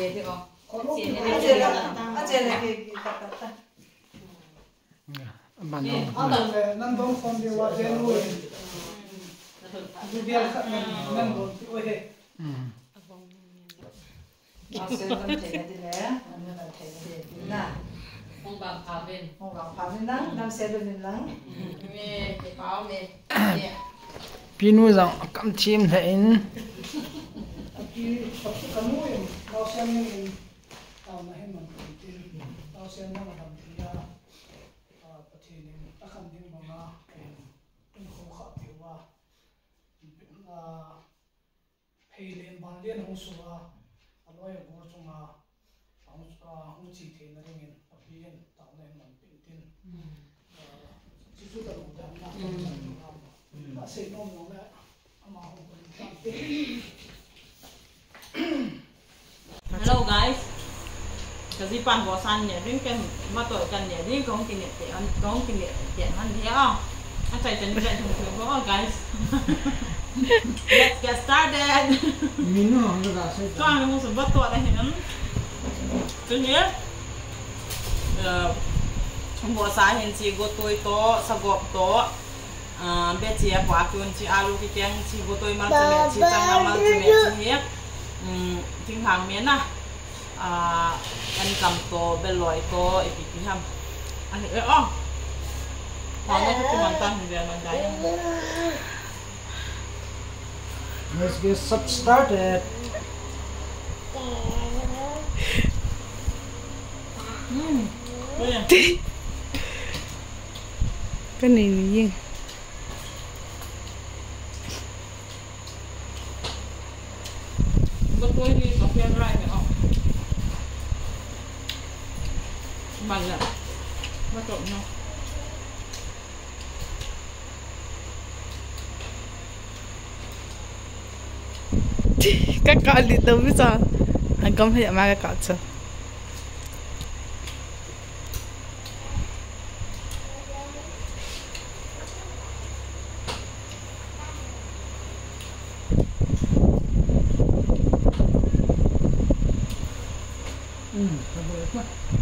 chế thì có chế là cái tata bạn nó nằm đông phong đi qua chế nuôi đi ăn nằm đông ôi thế nó sẽ làm thế này đi nè nó làm thế này đi nè không bằng phá bên nắng nằm xe bên nắng mẹ cái pháo mẹ pinu rằng cắm chim thế cái cái nuôi nó sẽ mình tao mà hem mình tao sẽ nó làm thì thì nên ta không đi mà cũng không khó tiêu hay lên bàn lên không số nói ở trong không chỉ thế là mình biên tạo nên mình bình tin chỉ chút là một là sẽ nó lại mà không có Hello guys, kasi pan bosan niya din kan matokan niya din kung kinitian han dia ang say tan ko guys. Let's get started. Mino ang nagasa So ang mo sa bato na hinan. Tunya bosahin si gotoy to sagop to betia po akun si alu kitang si gotoy mal sa si tang mal sa niya ting hang mian na anh cầm to beloy to ipipiham anh Hanggang ko kumanta hindi naman tayo. Let's get started. Cái này gì? Ba't ko hindi ito? Kaya try nyo. Mala. Bato nyo. Kakalit daw bisa. Hanggang haya makakatsa. Sabi